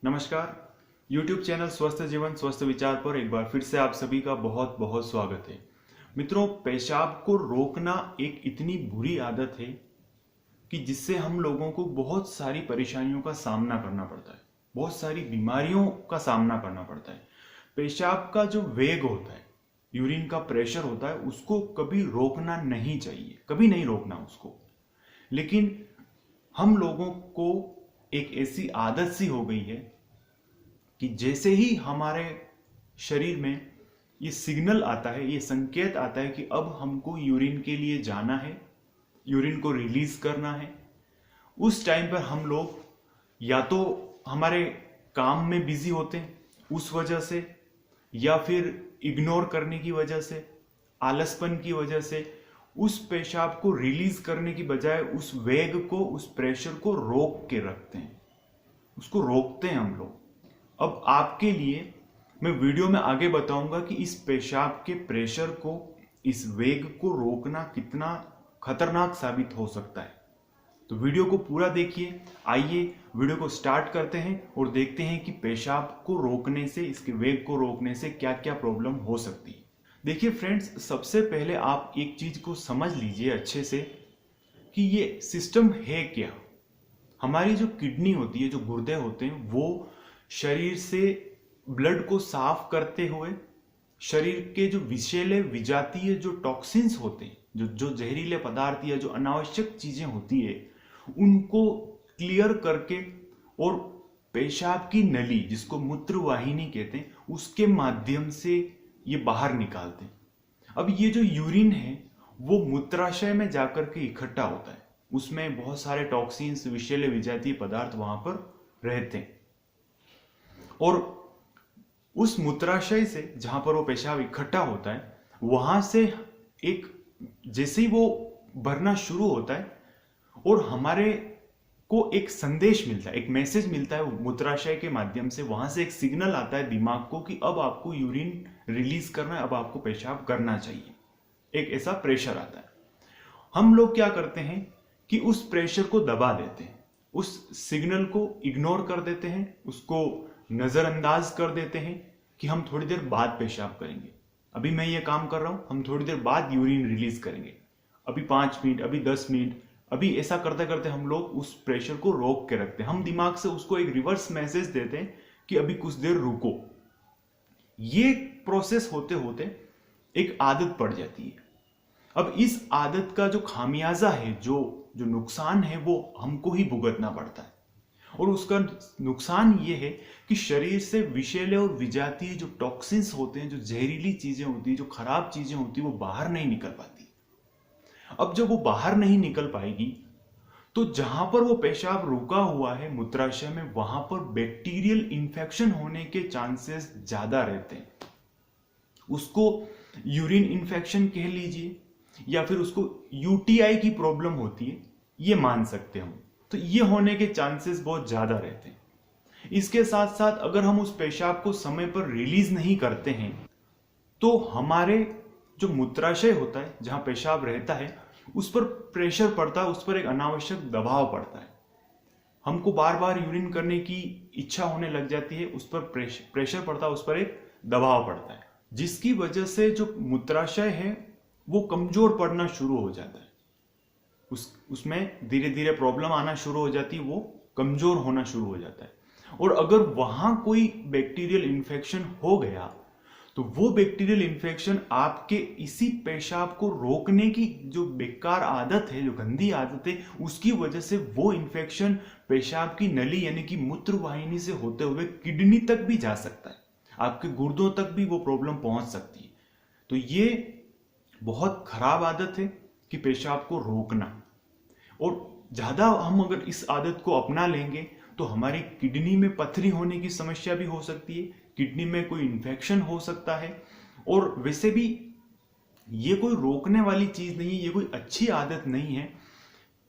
नमस्कार। YouTube channel स्वस्थ जीवन स्वस्थ विचार पर एक बार फिर से आप सभी का बहुत बहुत स्वागत है। मित्रों, पेशाब को रोकना एक इतनी बुरी आदत है कि जिससे हम लोगों को बहुत सारी परेशानियों का सामना करना पड़ता है, बहुत सारी बीमारियों का सामना करना पड़ता है। पेशाब का जो वेग होता है, यूरिन का प्रेशर होता है, उसको कभी रोकना नहीं चाहिए, कभी नहीं रोकना उसको। लेकिन हम लोगों को एक ऐसी आदत सी हो गई है कि जैसे ही हमारे शरीर में ये सिग्नल आता है, ये संकेत आता है कि अब हमको यूरिन के लिए जाना है, यूरिन को रिलीज करना है, उस टाइम पर हम लोग या तो हमारे काम में बिजी होते हैं उस वजह से, या फिर इग्नोर करने की वजह से, आलसपन की वजह से उस पेशाब को रिलीज करने की बजाय उस वेग को, उस प्रेशर को रोक के रखते हैं, उसको रोकते हैं हम लोग। अब आपके लिए मैं वीडियो में आगे बताऊंगा कि इस पेशाब के प्रेशर को, इस वेग को रोकना कितना खतरनाक साबित हो सकता है। तो वीडियो को पूरा देखिए। आइए वीडियो को स्टार्ट करते हैं और देखते हैं कि पेशाब को रोकने से, इसके वेग को रोकने से क्या क्या प्रॉब्लम हो सकती है। देखिए फ्रेंड्स, सबसे पहले आप एक चीज को समझ लीजिए अच्छे से कि ये सिस्टम है क्या। हमारी जो किडनी होती है, जो गुर्दे होते हैं, वो शरीर से ब्लड को साफ करते हुए शरीर के जो विषैले विजातीय जो टॉक्सिन्स होते हैं, जो जहरीले पदार्थ या जो अनावश्यक चीजें होती है, उनको क्लियर करके और पेशाब की नली, जिसको मूत्र वाहिनी कहते हैं, उसके माध्यम से ये बाहर निकालते हैं। अब ये जो यूरिन है वो मूत्राशय में जाकर के इकट्ठा होता है, उसमें बहुत सारे टॉक्सिन्स, विषैले विजातीय पदार्थ वहां पर रहते हैं, और उस मूत्राशय से जहां पर वो पेशाब इकट्ठा होता है, वहां से एक, जैसे ही वो भरना शुरू होता है और हमारे को एक संदेश मिलता है, एक मैसेज मिलता है मूत्राशय के माध्यम से, वहां से एक सिग्नल आता है दिमाग को कि अब आपको यूरिन रिलीज करना है, अब आपको पेशाब करना चाहिए। एक ऐसा प्रेशर आता है। हम लोग क्या करते हैं कि उस प्रेशर को दबा देते हैं, उस सिग्नल को इग्नोर कर देते हैं, उसको नजरअंदाज कर देते हैं कि हम थोड़ी देर बाद पेशाब करेंगे, अभी मैं ये काम कर रहा हूं, हम थोड़ी देर बाद यूरिन रिलीज करेंगे, अभी 5 मिनट, अभी 10 मिनट, अभी ऐसा करते करते हम लोग उस प्रेशर को रोक के रखते हैं। हम दिमाग से उसको एक रिवर्स मैसेज देते हैं कि अभी कुछ देर रुको। ये प्रोसेस होते होते एक आदत पड़ जाती है। अब इस आदत का जो खामियाजा है, जो नुकसान है, वो हमको ही भुगतना पड़ता है। और उसका नुकसान ये है कि शरीर से विषैले और विजातीय जो टॉक्सिन्स होते हैं, जो जहरीली चीजें होती है, जो खराब चीजें होती है, वो बाहर नहीं निकल पाती। अब जब वो बाहर नहीं निकल पाएगी तो जहां पर वो पेशाब रुका हुआ है मूत्राशय में, वहां पर बैक्टीरियल इंफेक्शन होने के चांसेस ज्यादा रहते हैं। उसको यूरिन इंफेक्शन कह लीजिए, या फिर उसको यूटीआई की प्रॉब्लम होती है, ये मान सकते हैं हम। तो ये होने के चांसेस बहुत ज्यादा रहते हैं। इसके साथ साथ अगर हम उस पेशाब को समय पर रिलीज नहीं करते हैं तो हमारे जो मूत्राशय होता है, जहां पेशाब रहता है, उस पर प्रेशर पड़ता है, उस पर एक अनावश्यक दबाव पड़ता है। हमको बार बार यूरिन करने की इच्छा होने लग जाती है, उस पर प्रेशर पड़ता है, उस पर एक दबाव पड़ता है, जिसकी वजह से जो मूत्राशय है वो कमजोर पड़ना शुरू हो जाता है। उसमें धीरे धीरे प्रॉब्लम आना शुरू हो जाती है, वो कमजोर होना शुरू हो जाता है। और अगर वहां कोई बैक्टीरियल इंफेक्शन हो गया तो वो बैक्टीरियल इंफेक्शन आपके इसी पेशाब को रोकने की जो बेकार आदत है, जो गंदी आदत है, उसकी वजह से वो इंफेक्शन पेशाब की नली यानी कि मूत्र वाहिनी से होते हुए किडनी तक भी जा सकता है, आपके गुर्दों तक भी वो प्रॉब्लम पहुंच सकती है। तो ये बहुत खराब आदत है कि पेशाब को रोकना। और ज्यादा हम अगर इस आदत को अपना लेंगे तो हमारी किडनी में पथरी होने की समस्या भी हो सकती है, किडनी में कोई इन्फेक्शन हो सकता है। और वैसे भी ये कोई रोकने वाली चीज नहीं है, ये कोई अच्छी आदत नहीं है।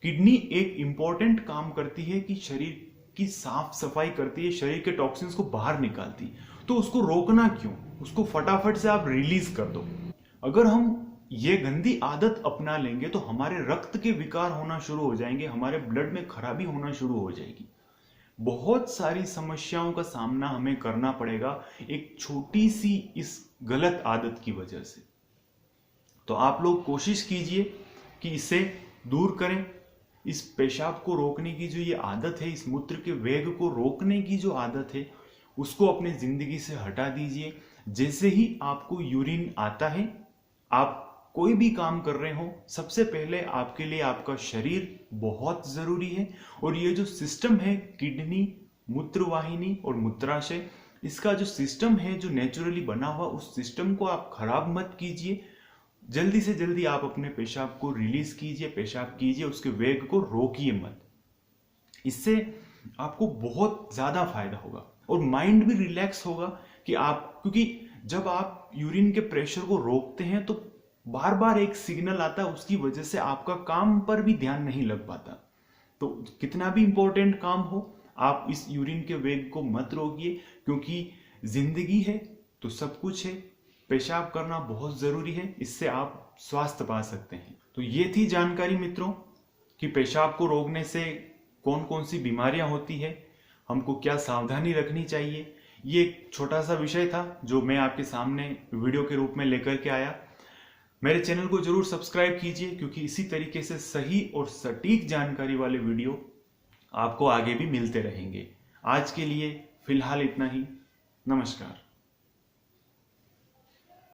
किडनी एक इंपॉर्टेंट काम करती है कि शरीर की साफ सफाई करती है, शरीर के टॉक्सिन्स को बाहर निकालती है। तो उसको रोकना क्यों, उसको फटाफट से आप रिलीज कर दो। अगर हम ये गंदी आदत अपना लेंगे तो हमारे रक्त के विकार होना शुरू हो जाएंगे, हमारे ब्लड में खराबी होना शुरू हो जाएगी। बहुत सारी समस्याओं का सामना हमें करना पड़ेगा एक छोटी सी इस गलत आदत की वजह से। तो आप लोग कोशिश कीजिए कि इसे दूर करें। इस पेशाब को रोकने की जो ये आदत है, इस मूत्र के वेग को रोकने की जो आदत है, उसको अपनी जिंदगी से हटा दीजिए। जैसे ही आपको यूरिन आता है, आप कोई भी काम कर रहे हो, सबसे पहले आपके लिए आपका शरीर बहुत जरूरी है। और ये जो सिस्टम है, किडनी, मूत्रवाहिनी और मूत्राशय, इसका जो सिस्टम है, जो नेचुरली बना हुआ, उस सिस्टम को आप खराब मत कीजिए। जल्दी से जल्दी आप अपने पेशाब को रिलीज कीजिए, पेशाब कीजिए, उसके वेग को रोकिए मत। इससे आपको बहुत ज्यादा फायदा होगा और माइंड भी रिलैक्स होगा कि आप, क्योंकि जब आप यूरिन के प्रेशर को रोकते हैं तो बार बार एक सिग्नल आता है, उसकी वजह से आपका काम पर भी ध्यान नहीं लग पाता। तो कितना भी इंपॉर्टेंट काम हो, आप इस यूरिन के वेग को मत रोकिए, क्योंकि जिंदगी है तो सब कुछ है। पेशाब करना बहुत जरूरी है, इससे आप स्वास्थ्य पा सकते हैं। तो ये थी जानकारी मित्रों कि पेशाब को रोकने से कौन कौन सी बीमारियां होती है, हमको क्या सावधानी रखनी चाहिए। ये एक छोटा सा विषय था जो मैं आपके सामने वीडियो के रूप में लेकर के आया। मेरे चैनल को जरूर सब्सक्राइब कीजिए, क्योंकि इसी तरीके से सही और सटीक जानकारी वाले वीडियो आपको आगे भी मिलते रहेंगे। आज के लिए फिलहाल इतना ही। नमस्कार।